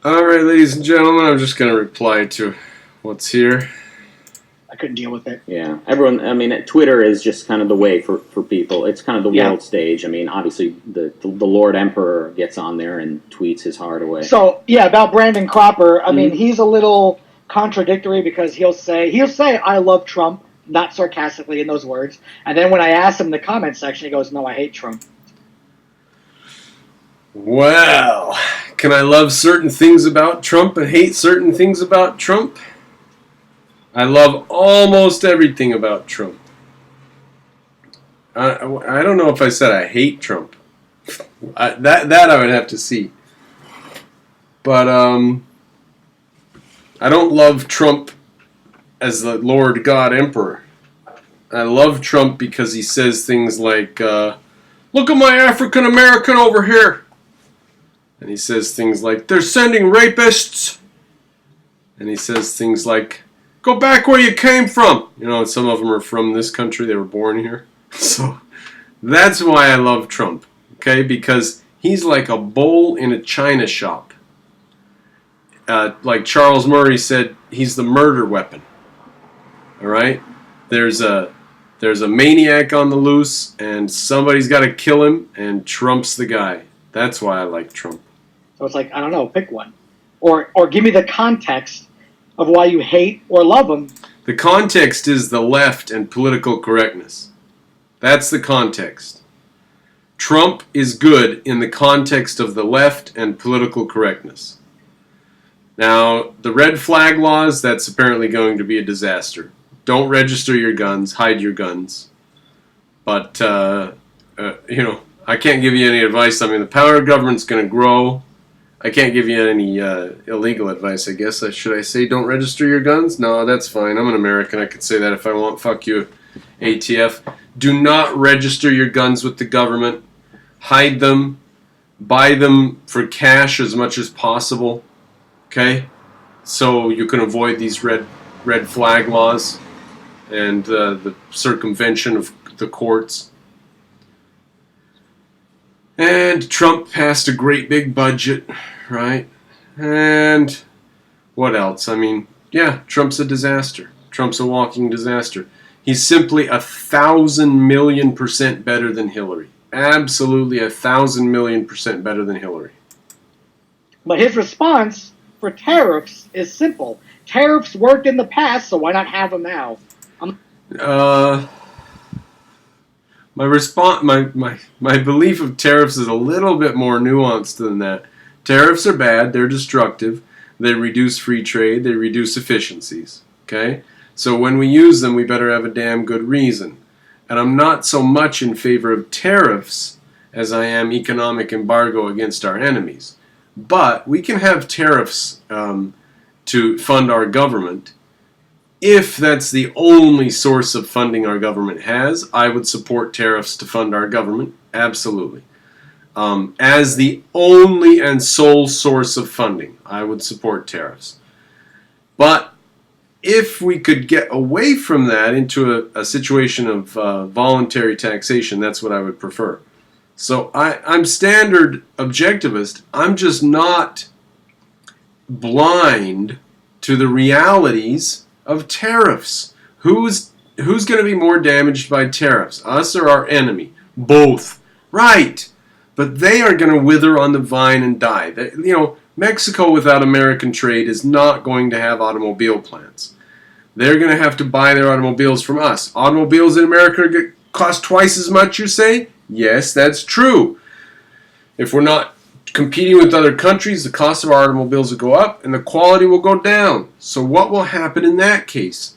Alright, ladies and gentlemen, I'm just going to reply to what's here. I couldn't deal with it. Yeah, everyone. I mean, Twitter is just kind of the way for people. It's kind of the world stage. I mean, obviously, the Lord Emperor gets on there and tweets his heart away. So yeah, about Brandon Cropper. I mean, he's a little contradictory because he'll say I love Trump, not sarcastically in those words, and then when I ask him in the comment section, he goes, "No, I hate Trump." Well, can I love certain things about Trump and hate certain things about Trump? I love almost everything about Trump. I don't know if I said I hate Trump. That I would have to see. But I don't love Trump as the Lord God Emperor. I love Trump because he says things like, look at my African American over here. And he says things like, they're sending rapists. And he says things like, go back where you came from. You know, some of them are from this country. They were born here. So that's why I love Trump. Okay? Because he's like a bull in a china shop. Like Charles Murray said, he's the murder weapon. All right? There's a maniac on the loose, and somebody's got to kill him, and Trump's the guy. That's why I like Trump. So it's like, I don't know, pick one. Or give me the context of why you hate or love him. The context is the left and political correctness. That's the context. Trump is good in the context of the left and political correctness. Now, the red flag laws, that's apparently going to be a disaster. Don't register your guns, hide your guns. But, you know, I can't give you any advice. I mean, the power of government's going to grow. I can't give you any illegal advice, I guess. Should I say don't register your guns? No, that's fine. I'm an American. I could say that if I want. Fuck you, ATF. Do not register your guns with the government. Hide them. Buy them for cash as much as possible. Okay? So you can avoid these red flag laws and the circumvention of the courts. And Trump passed a great big budget, right? And what else? I mean, yeah, Trump's a disaster. Trump's a walking disaster. He's simply 1,000,000,000% better than Hillary. Absolutely 1,000,000,000% better than Hillary. But his response for tariffs is simple. Tariffs worked in the past, so why not have them now? My response, my belief of tariffs is a little bit more nuanced than that. Tariffs are bad. They're destructive. They reduce free trade. They reduce efficiencies. Okay? So when we use them, we better have a damn good reason. And I'm not so much in favor of tariffs as I am economic embargo against our enemies. But we can have tariffs to fund our government. If that's the only source of funding our government has, I would support tariffs to fund our government. Absolutely. As the only and sole source of funding, I would support tariffs. But if we could get away from that into a situation of voluntary taxation, that's what I would prefer. So I'm standard objectivist. I'm just not blind to the realities of tariffs. Who's going to be more damaged by tariffs, us or our enemy? Both. Right. But they are going to wither on the vine and die. You know, Mexico without American trade is not going to have automobile plants. They're going to have to buy their automobiles from us. Automobiles in America cost twice as much, you say? Yes, that's true. If we're not competing with other countries, the cost of our automobiles will go up and the quality will go down. So what will happen in that case?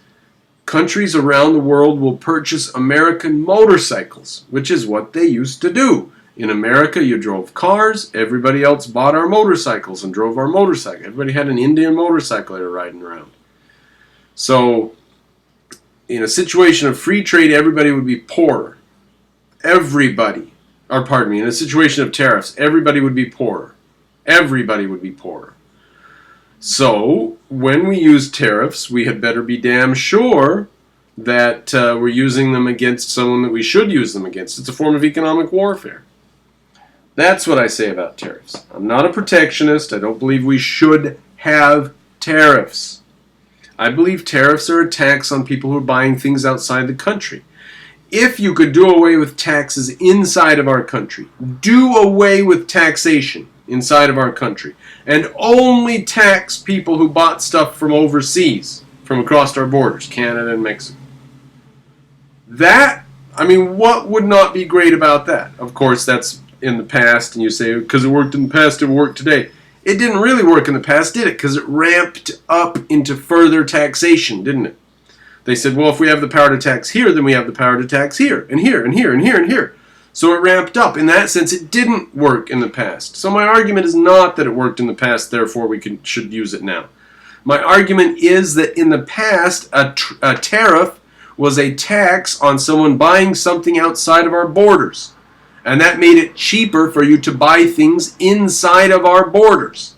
Countries around the world will purchase American motorcycles, which is what they used to do. In America, you drove cars. Everybody else bought our motorcycles and drove our motorcycle. Everybody had an Indian motorcycle they were riding around. So in a situation of free trade, everybody would be poorer. Everybody. Or pardon me, in a situation of tariffs, everybody would be poorer. Everybody would be poorer. So, when we use tariffs, we had better be damn sure that we're using them against someone that we should use them against. It's a form of economic warfare. That's what I say about tariffs. I'm not a protectionist. I don't believe we should have tariffs. I believe tariffs are a tax on people who are buying things outside the country. If you could do away with taxes inside of our country, do away with taxation inside of our country, and only tax people who bought stuff from overseas, from across our borders, Canada and Mexico. What would not be great about that? Of course, that's in the past, and you say, because it worked in the past, it will work today. It didn't really work in the past, did it? Because it ramped up into further taxation, didn't it? They said, well, if we have the power to tax here, then we have the power to tax here, and here, and here, and here, and here. So it ramped up. In that sense, it didn't work in the past. So my argument is not that it worked in the past, therefore we should use it now. My argument is that in the past, a tariff was a tax on someone buying something outside of our borders. And that made it cheaper for you to buy things inside of our borders.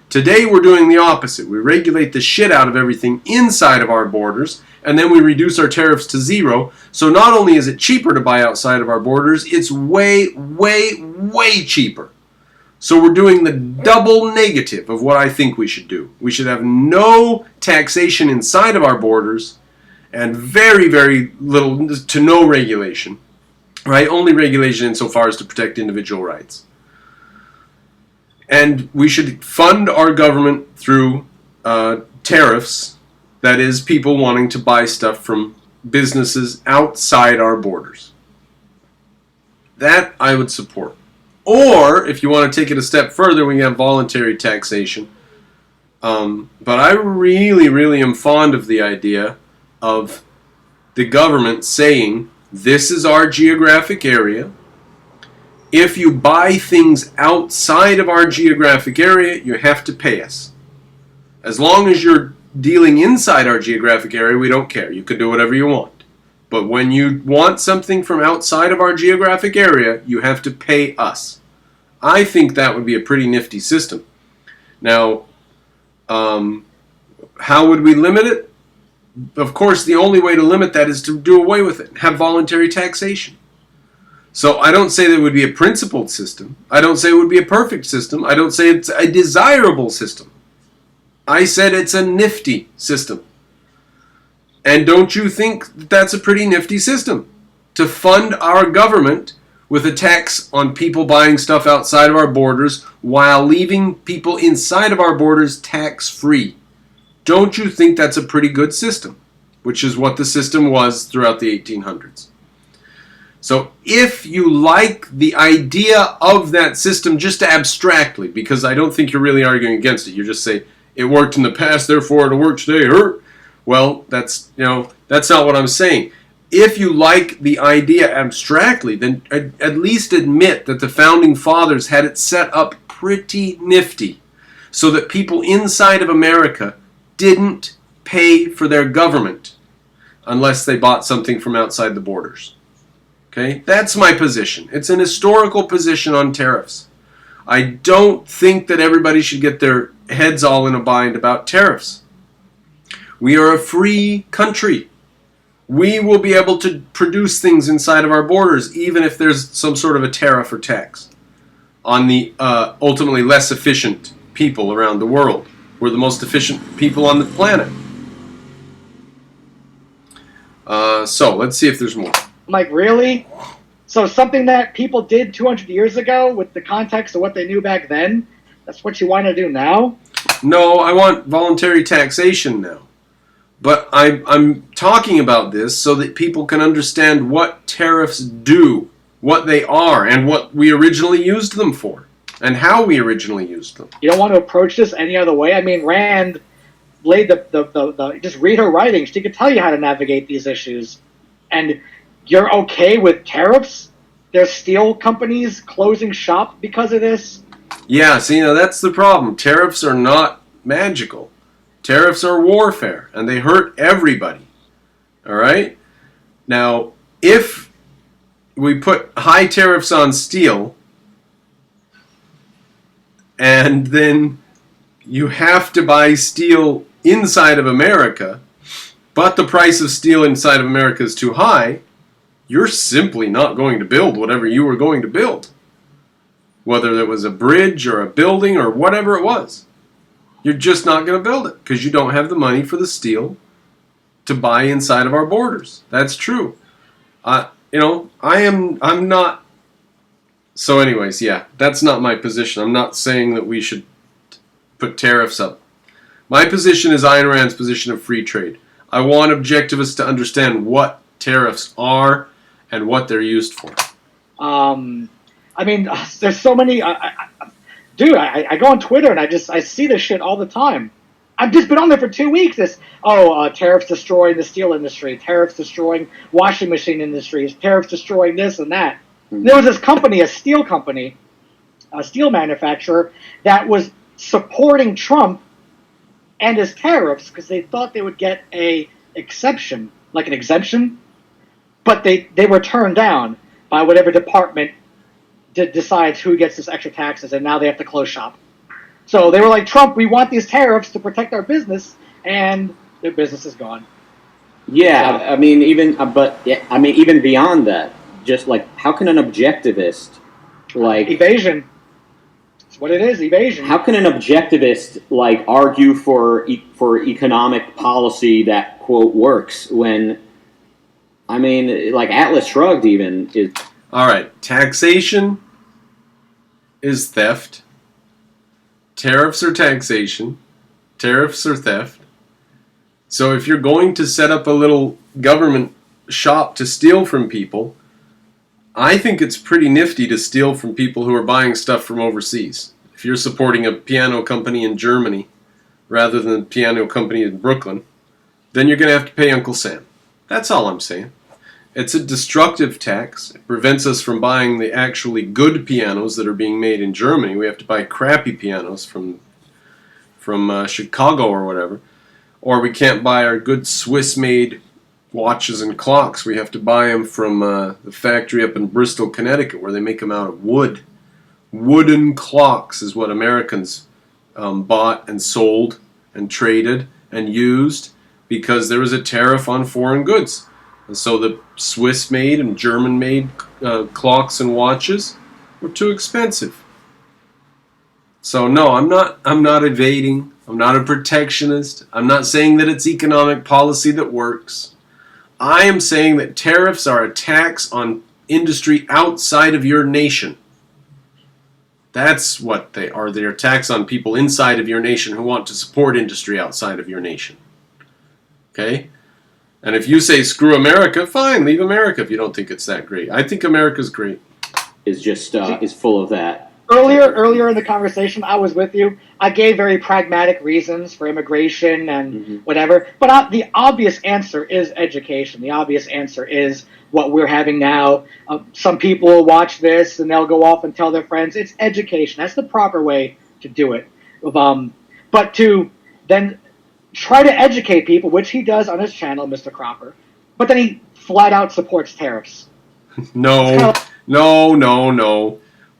Today we're doing the opposite. We regulate the shit out of everything inside of our borders, and then we reduce our tariffs to zero. So not only is it cheaper to buy outside of our borders, it's way, way, way cheaper. So we're doing the double negative of what I think we should do. We should have no taxation inside of our borders and very, very little to no regulation. Right? Only regulation insofar as to protect individual rights. And we should fund our government through tariffs, that is, people wanting to buy stuff from businesses outside our borders. That I would support. Or, if you want to take it a step further, we have voluntary taxation. But I really, really am fond of the idea of the government saying, this is our geographic area. If you buy things outside of our geographic area, you have to pay us. As long as you're dealing inside our geographic area, we don't care. You can do whatever you want. But when you want something from outside of our geographic area, you have to pay us. I think that would be a pretty nifty system. Now, how would we limit it? Of course, the only way to limit that is to do away with it, have voluntary taxation. So I don't say that it would be a principled system. I don't say it would be a perfect system. I don't say it's a desirable system. I said it's a nifty system. And don't you think that's a pretty nifty system? To fund our government with a tax on people buying stuff outside of our borders while leaving people inside of our borders tax-free. Don't you think that's a pretty good system? Which is what the system was throughout the 1800s. So if you like the idea of that system just abstractly, because I don't think you're really arguing against it, you just say, it worked in the past, therefore it'll work today. Well, that's not what I'm saying. If you like the idea abstractly, then at least admit that the Founding Fathers had it set up pretty nifty so that people inside of America didn't pay for their government unless they bought something from outside the borders. Okay? That's my position. It's an historical position on tariffs. I don't think that everybody should get their heads all in a bind about tariffs. We are a free country. We will be able to produce things inside of our borders even if there's some sort of a tariff or tax on the ultimately less efficient people around the world. We're the most efficient people on the planet. So, let's see if there's more. Mike, really? So something that people did 200 years ago with the context of what they knew back then, that's what you want to do now? No, I want voluntary taxation now. But I'm talking about this so that people can understand what tariffs do, what they are, and what we originally used them for, and how we originally used them. You don't want to approach this any other way? I mean, Rand laid just read her writing. She could tell you how to navigate these issues. And you're okay with tariffs? There's steel companies closing shop because of this? Yeah, see, now that's the problem. Tariffs are not magical. Tariffs are warfare, and they hurt everybody. All right? Now, if we put high tariffs on steel, and then you have to buy steel inside of America, but the price of steel inside of America is too high, you're simply not going to build whatever you were going to build. Whether it was a bridge or a building or whatever it was. You're just not going to build it because you don't have the money for the steel to buy inside of our borders. That's true. I'm not. So anyways, yeah, that's not my position. I'm not saying that we should put tariffs up. My position is Ayn Rand's position of free trade. I want objectivists to understand what tariffs are and what they're used for. There's so many. Dude, I go on Twitter and I see this shit all the time. I've just been on there for 2 weeks. Tariffs destroying the steel industry, tariffs destroying washing machine industries, tariffs destroying this and that. Mm-hmm. There was this company, a steel manufacturer, that was supporting Trump and his tariffs because they thought they would get an exemption, but they were turned down by whatever department decides who gets this extra taxes, and now they have to close shop. So they were like, Trump, we want these tariffs to protect our business, and their business is gone. Yeah, so, even beyond that, just like, how can an objectivist, evasion? It's what it is, evasion. How can an objectivist argue for economic policy that quote works when, Atlas Shrugged even is. All right, taxation is theft. Tariffs are taxation. Tariffs are theft. So if you're going to set up a little government shop to steal from people, I think it's pretty nifty to steal from people who are buying stuff from overseas. If you're supporting a piano company in Germany rather than a piano company in Brooklyn, then you're going to have to pay Uncle Sam. That's all I'm saying. It's a destructive tax. It prevents us from buying the actually good pianos that are being made in Germany. We have to buy crappy pianos from Chicago or whatever. Or we can't buy our good Swiss-made watches and clocks. We have to buy them from the factory up in Bristol, Connecticut, where they make them out of wood. Wooden clocks is what Americans bought and sold and traded and used because there was a tariff on foreign goods. And so the Swiss-made and German-made clocks and watches were too expensive. So no, I'm not evading. I'm not a protectionist. I'm not saying that it's economic policy that works. I am saying that tariffs are a tax on industry outside of your nation. That's what they are. They're a tax on people inside of your nation who want to support industry outside of your nation. Okay? And if you say screw America, fine, leave America if you don't think it's that great. I think America's great. Is full of that. Earlier in the conversation, I was with you. I gave very pragmatic reasons for immigration and whatever. But the obvious answer is education. The obvious answer is what we're having now. Some people will watch this and they'll go off and tell their friends. It's education. That's the proper way to do it. But to then try to educate people, which he does on his channel, Mr. Cropper, but then he flat out supports tariffs. No.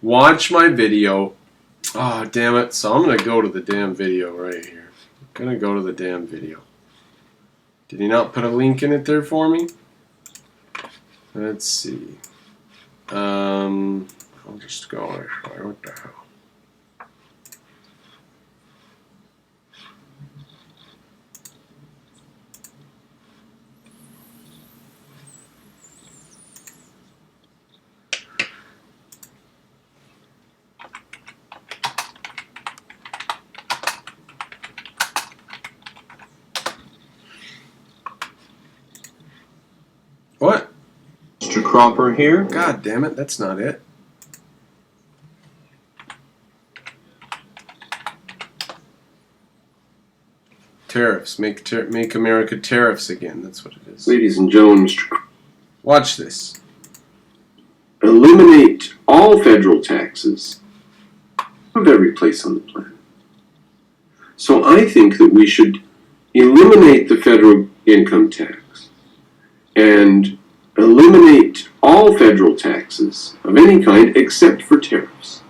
Watch my video. Oh, damn it. So I'm going to go to the damn video right here. I'm going to go to the damn video. Did he not put a link in it there for me? Let's see. I'll just go. What the hell? What? Mr. Cropper here. God damn it, that's not it. Tariffs. Make America tariffs again. That's what it is. Ladies and gentlemen, Mr. Cropper. Watch this. Eliminate all federal taxes of every place on the planet. So I think that we should eliminate the federal income tax and eliminate all federal taxes of any kind except for tariffs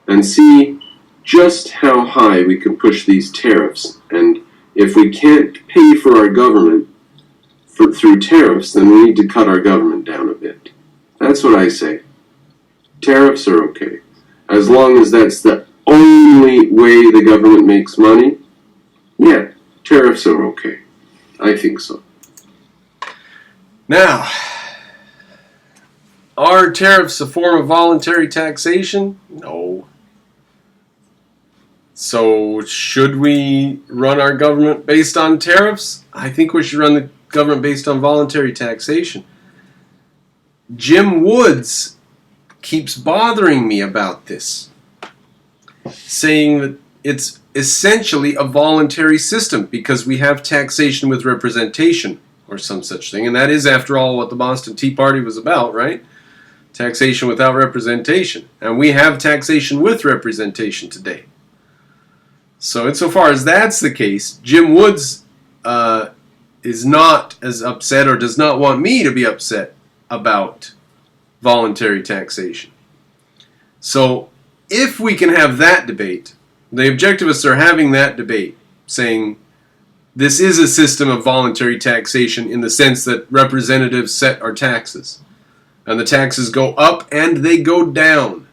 and see just how high we can push these tariffs. And if we can't pay for our government through tariffs, then we need to cut our government down a bit. That's what I say. Tariffs are okay. as long as that's the only way the government makes money, yeah, tariffs are okay. I think so. Now, are tariffs a form of voluntary taxation? No. So, should we run our government based on tariffs? I think we should run the government based on voluntary taxation. Jim Woods keeps bothering me about this, saying that it's essentially a voluntary system because we have taxation with representation or some such thing. And that is, after all, what the Boston Tea Party was about, right? Taxation without representation. And we have taxation with representation today. So insofar as that's the case, Jim Woods is not as upset, or does not want me to be upset about voluntary taxation. So if we can have that debate, the objectivists are having that debate, saying this is a system of voluntary taxation in the sense that representatives set our taxes. And the taxes go up and they go down.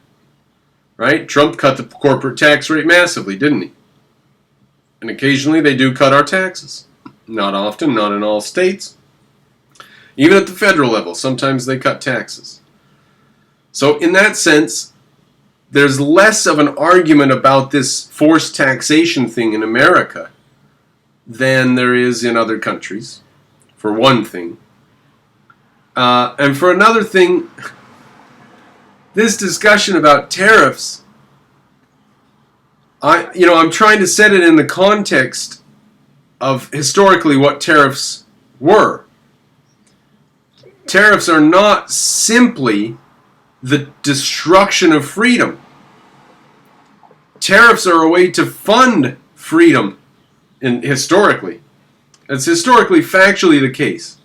Right? Trump cut the corporate tax rate massively, didn't he? And occasionally they do cut our taxes. Not often, not in all states. Even at the federal level, sometimes they cut taxes. So in that sense, there's less of an argument about this forced taxation thing in America than there is in other countries, for one thing. And for another thing, this discussion about tariffs, I'm trying to set it in the context of historically what tariffs were. Tariffs are not simply the destruction of freedom. Tariffs are a way to fund freedom historically. It's historically, factually the case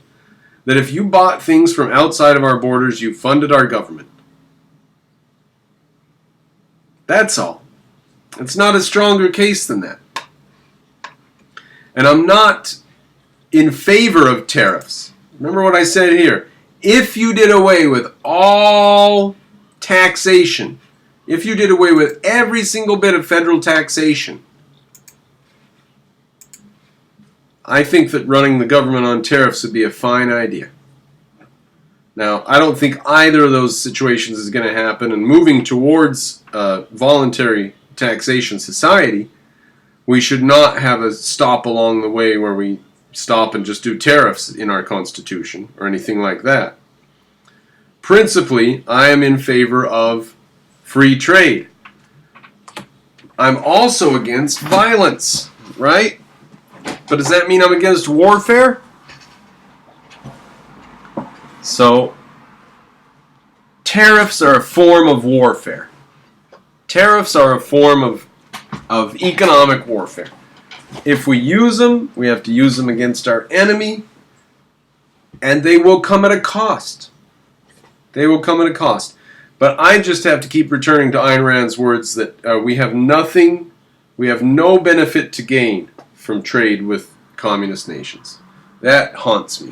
that if you bought things from outside of our borders, you funded our government. That's all. It's not a stronger case than that. And I'm not in favor of tariffs. Remember what I said here. If you did away with all taxation, if you did away with every single bit of federal taxation, I think that running the government on tariffs would be a fine idea. Now, I don't think either of those situations is going to happen, and moving towards voluntary taxation society, we should not have a stop along the way where we stop and just do tariffs in our Constitution or anything like that. Principally, I am in favor of free trade. I'm also against violence, right? But does that mean I'm against warfare? So, tariffs are a form of warfare. Tariffs are a form of economic warfare. If we use them, we have to use them against our enemy, and they will come at a cost. They will come at a cost. But I just have to keep returning to Ayn Rand's words that we have no benefit to gain from trade with communist nations. That haunts me.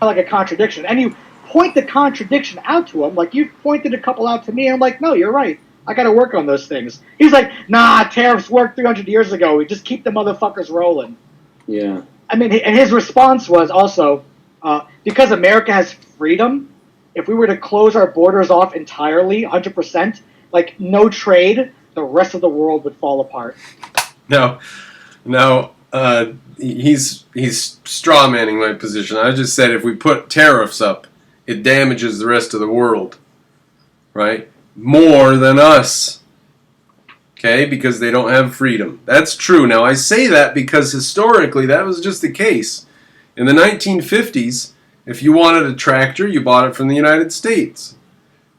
Like a contradiction. And you point the contradiction out to him, like you pointed a couple out to me, and I'm like, no, you're right. I got to work on those things. He's like, nah, tariffs worked 300 years ago. We just keep the motherfuckers rolling. Yeah. I mean, and his response was also, because America has freedom, if we were to close our borders off entirely, 100%, like no trade, the rest of the world would fall apart. No, he's straw-manning my position. I just said if we put tariffs up, it damages the rest of the world, right? More than us, okay? Because they don't have freedom. That's true. Now, I say that because historically that was just the case. In the 1950s, if you wanted a tractor, you bought it from the United States.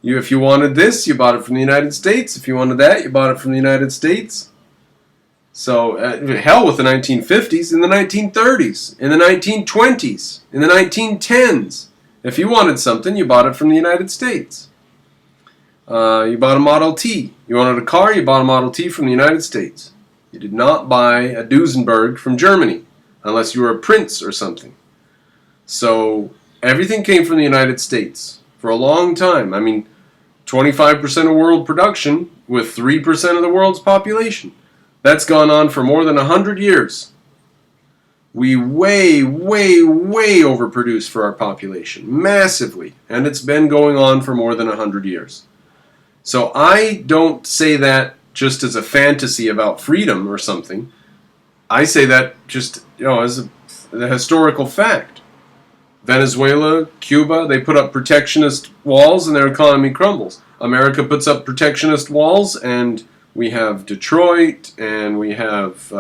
If you wanted this, you bought it from the United States. If you wanted that, you bought it from the United States. So, hell with the 1950s, in the 1930s, in the 1920s, in the 1910s. If you wanted something, you bought it from the United States. You bought a Model T. You wanted a car, you bought a Model T from the United States. You did not buy a Duesenberg from Germany, unless you were a prince or something. So, everything came from the United States for a long time. I mean, 25% of world production with 3% of the world's population. That's gone on for more than 100 years. We way overproduce for our population, massively, and it's been going on for more than 100 years. So I don't say that just as a fantasy about freedom or something. I say that just, as a historical fact. Venezuela, Cuba, they put up protectionist walls and their economy crumbles. America puts up protectionist walls and we have Detroit and we have,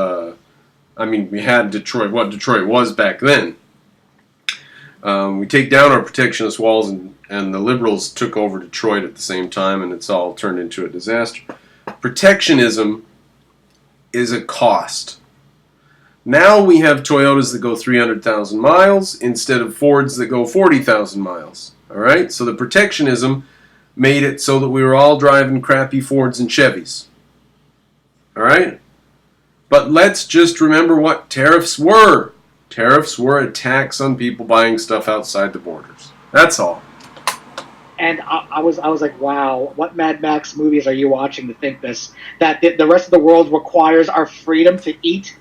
we had Detroit, what Detroit was back then. We take down our protectionist walls and the liberals took over Detroit at the same time and it's all turned into a disaster. Protectionism is a cost. Now we have Toyotas that go 300,000 miles instead of Fords that go 40,000 miles. All right? So the protectionism made it so that we were all driving crappy Fords and Chevys. All right? But let's just remember what tariffs were. Tariffs were a tax on people buying stuff outside the borders. That's all. And I was like, wow, what Mad Max movies are you watching to think this? That the rest of the world requires our freedom to eat?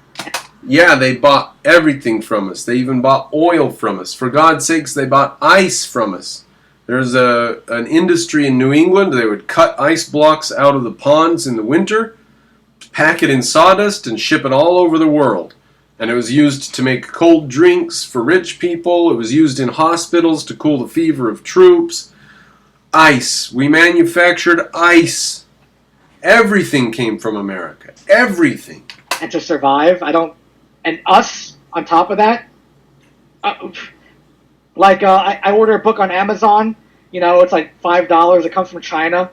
Yeah, they bought everything from us. They even bought oil from us. For God's sakes, they bought ice from us. There's an industry in New England. They would cut ice blocks out of the ponds in the winter, pack it in sawdust, and ship it all over the world. And it was used to make cold drinks for rich people. It was used in hospitals to cool the fever of troops. Ice. We manufactured ice. Everything came from America. Everything. And to survive, and us, on top of that, I order a book on Amazon, it's like $5, it comes from China.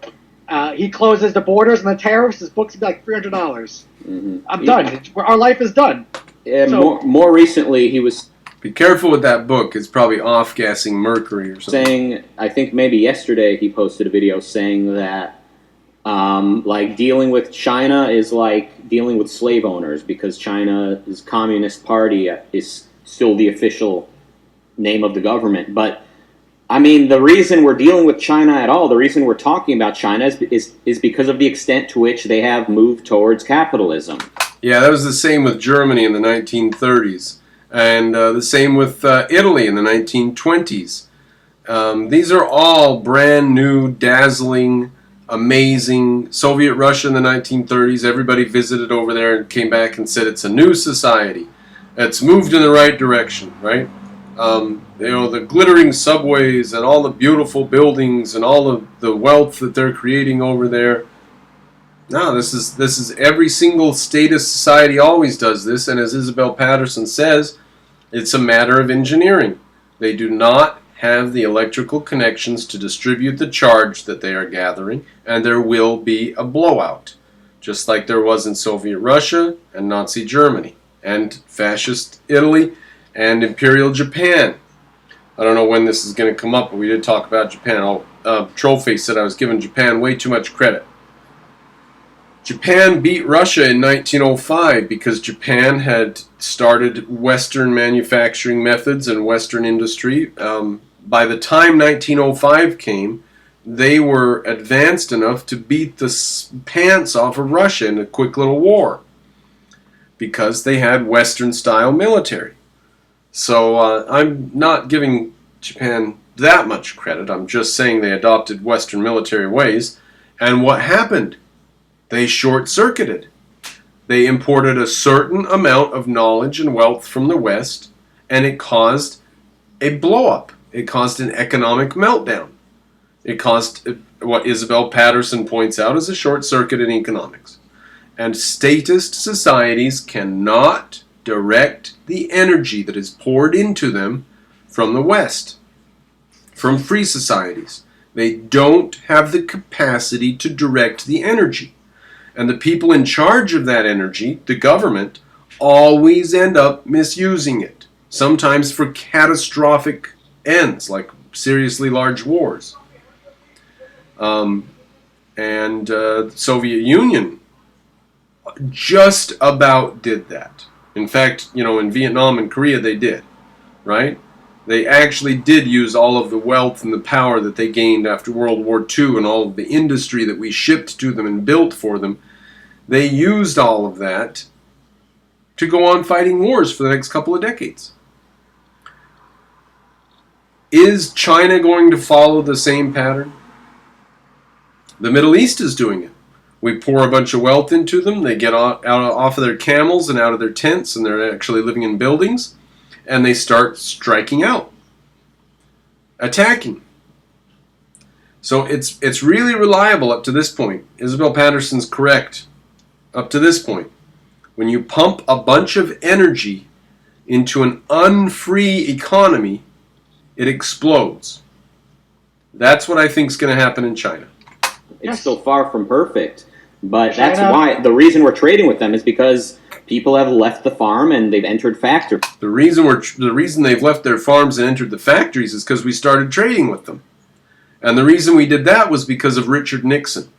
He closes the borders and the tariffs, his book's be like $300. Mm-hmm. I'm done. Our life is done. And so, more recently, he was... Be careful with that book. It's probably off-gassing mercury or something. Saying, I think maybe yesterday he posted a video saying that dealing with China is like dealing with slave owners because China's Communist Party is still the official name of the government. But, the reason we're dealing with China at all, the reason we're talking about China is because of the extent to which they have moved towards capitalism. Yeah, that was the same with Germany in the 1930s. And the same with Italy in the 1920s. These are all brand new, dazzling, amazing. Soviet Russia in the 1930s, everybody visited over there and came back and said it's a new society. It's moved in the right direction, right? The glittering subways and all the beautiful buildings and all of the wealth that they're creating over there. No, this is every single statist society always does this, and as Isabel Patterson says, it's a matter of engineering. They do not have the electrical connections to distribute the charge that they are gathering, and there will be a blowout, just like there was in Soviet Russia and Nazi Germany, and fascist Italy, and Imperial Japan. I don't know when this is going to come up, but we did talk about Japan. Trollface said I was giving Japan way too much credit. Japan beat Russia in 1905 because Japan had started Western manufacturing methods and Western industry. By the time 1905 came, they were advanced enough to beat the pants off of Russia in a quick little war because they had Western-style military. So I'm not giving Japan that much credit. I'm just saying they adopted Western military ways. And what happened? They short-circuited. They imported a certain amount of knowledge and wealth from the West, and it caused a blow-up. It caused an economic meltdown. It caused what Isabel Patterson points out as a short-circuit in economics. And statist societies cannot direct the energy that is poured into them from the West, from free societies. They don't have the capacity to direct the energy. And the people in charge of that energy, the government, always end up misusing it. Sometimes for catastrophic ends, like seriously large wars. The Soviet Union just about did that. In fact, in Vietnam and Korea they did, right? They actually did use all of the wealth and the power that they gained after World War II and all of the industry that we shipped to them and built for them. They used all of that to go on fighting wars for the next couple of decades. Is China going to follow the same pattern? The Middle East is doing it. We pour a bunch of wealth into them. They get off of their camels and out of their tents, and they're actually living in buildings, and they start striking out, attacking. So it's really reliable up to this point. Isabel Patterson's correct up to this point. When you pump a bunch of energy into an unfree economy, it explodes. That's what I think is going to happen in China. It's still far from perfect, but China, that's why the reason we're trading with them is because people have left the farm and they've entered factories. The reason they've left their farms and entered the factories is because we started trading with them. And the reason we did that was because of Richard Nixon.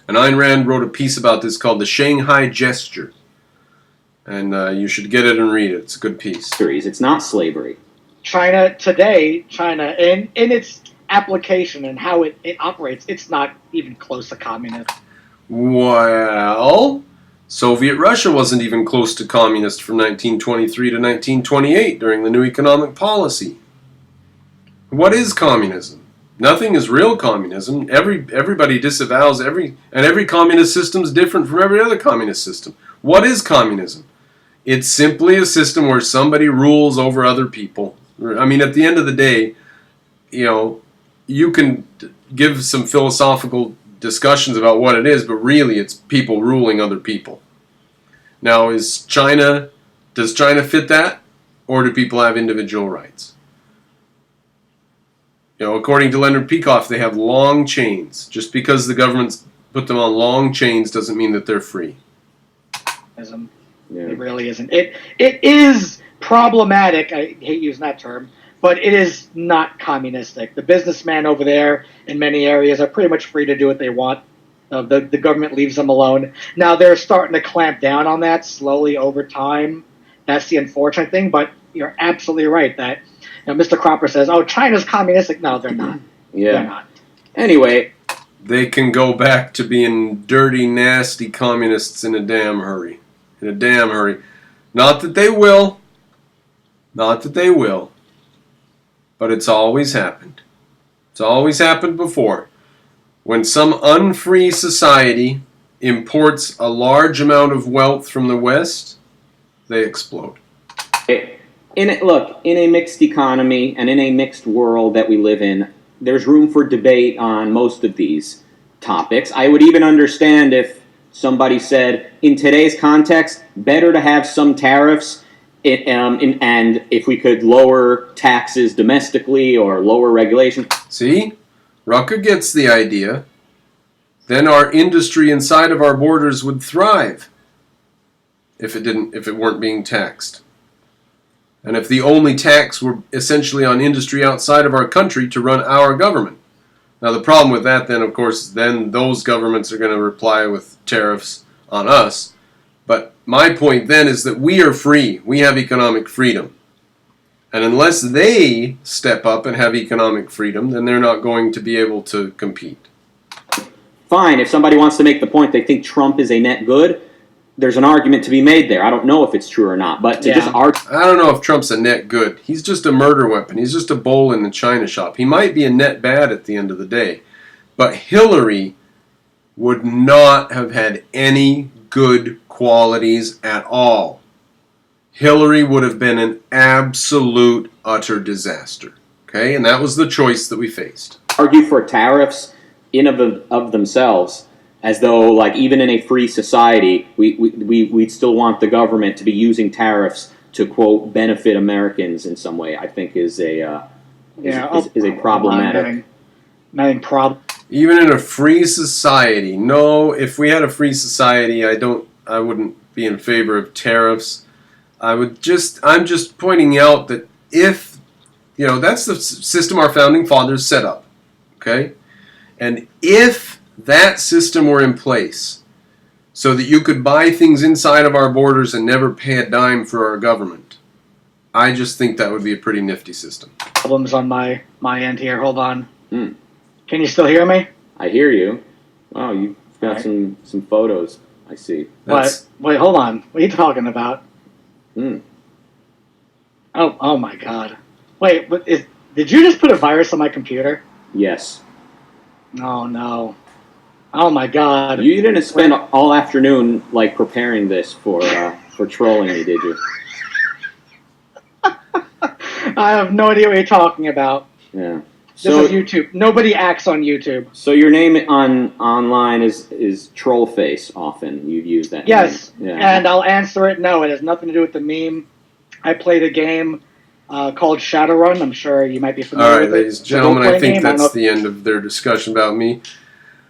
And Ayn Rand wrote a piece about this called The Shanghai Gesture. And you should get it and read it. It's a good piece. It's not slavery. China in its application and how it operates, it's not even close to communist. Well, Soviet Russia wasn't even close to communist from 1923 to 1928 during the new economic policy. What is communism? Nothing is real communism. Everybody disavows every communist system is different from every other communist system. What is communism? It's simply a system where somebody rules over other people. I mean, at the end of the day, you can give some philosophical discussions about what it is, but really it's people ruling other people. Now, does China fit that? Or do people have individual rights? According to Leonard Peikoff, they have long chains. Just because the government's put them on long chains doesn't mean that they're free. It really isn't. It is problematic. I hate using that term, but it is not communistic. The businessmen over there in many areas are pretty much free to do what they want. The government leaves them alone. Now they're starting to clamp down on that slowly over time. That's the unfortunate thing, but you're absolutely right that Mr. Cropper says, "Oh, China's communistic." No, they're not. Yeah. They're not. Anyway, they can go back to being dirty, nasty communists in a damn hurry. In a damn hurry. Not that they will. Not that they will. But it's always happened. It's always happened before. When some unfree society imports a large amount of wealth from the West, they explode. in a mixed economy and in a mixed world that we live in, there's room for debate on most of these topics. I would even understand if somebody said, in today's context, better to have some tariffs, and if we could lower taxes domestically or lower regulation. See? Rucka gets the idea. Then our industry inside of our borders would thrive if it weren't being taxed. And if the only tax were essentially on industry outside of our country to run our government. Now the problem with that then, of course, then those governments are going to reply with tariffs on us. But my point then is that we are free. We have economic freedom. And unless they step up and have economic freedom, then they're not going to be able to compete. Fine, if somebody wants to make the point they think Trump is a net good, there's an argument to be made there. I don't know if it's true or not, but to just argue... I don't know if Trump's a net good. He's just a murder weapon. He's just a bowl in the china shop. He might be a net bad at the end of the day. But Hillary would not have had any good qualities at all. Hillary would have been an absolute, utter disaster. Okay? And that was the choice that we faced. Argue for tariffs in of themselves, as though, like, even in a free society, we'd still want the government to be using tariffs to, quote, benefit Americans in some way, I think is a problematic. Nothing problem. Even in a free society, no, if we had a free society, I wouldn't be in favor of tariffs. I'm just pointing out that if, that's the system our founding fathers set up, okay? And if that system were in place so that you could buy things inside of our borders and never pay a dime for our government, I just think that would be a pretty nifty system. Problems on my end here. Hold on. Hmm. Can you still hear me? I hear you. Wow, you've got Right. some photos. I see. What? Wait, hold on. What are you talking about? Hmm. Oh my God. Wait, did you just put a virus on my computer? Yes. Oh no. Oh my God. You didn't spend all afternoon like preparing this for trolling me, did you? I have no idea what you're talking about. Yeah. This So is YouTube. Nobody acts on YouTube. so your name online is Trollface. Often you use that. Yes, Name. Yeah. and I'll answer it. No, it has nothing to do with the meme. I played a game called Shadowrun. I'm sure you might be familiar All right, with it. ladies and gentlemen, I think that's the. the end of their discussion about me.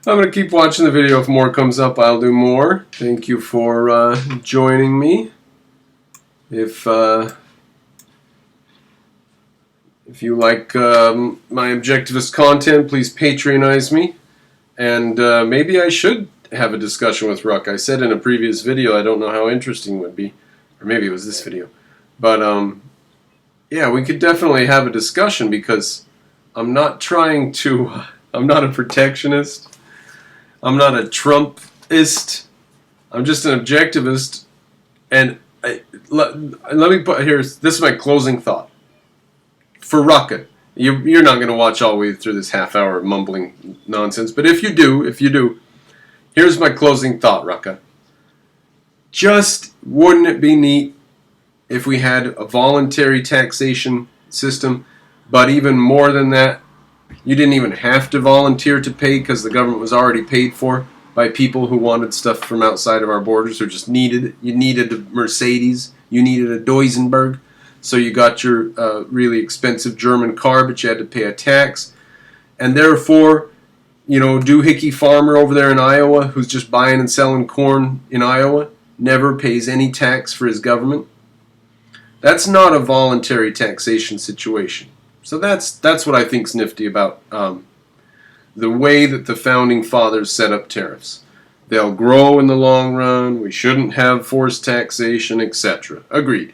I'm going to keep watching the video. If more comes up, I'll do more. Thank you for joining me. If you like my objectivist content, please patronize me. And maybe I should have a discussion with Ruck. I said in a previous video, I don't know how interesting it would be. Or maybe it was this video. But yeah, we could definitely have a discussion because I'm not trying to... I'm not a protectionist. I'm not a Trumpist. I'm just an objectivist. And let me put here, this is my closing thought. For Rucka, you're not going to watch all the way through this half hour of mumbling nonsense, but if you do, here's my closing thought, Rucka. Just wouldn't it be neat if we had a voluntary taxation system, but even more than that, you didn't even have to volunteer to pay because the government was already paid for by people who wanted stuff from outside of our borders who just needed it. You needed a Mercedes, you needed a Duesenberg, so you got your really expensive German car, but you had to pay a tax. And therefore, you know, doohickey farmer over there in Iowa who's just buying and selling corn in Iowa never pays any tax for his government. That's not a voluntary taxation situation. So that's what I think's nifty about the way that the founding fathers set up tariffs. They'll grow in the long run. We shouldn't have forced taxation, etc. Agreed.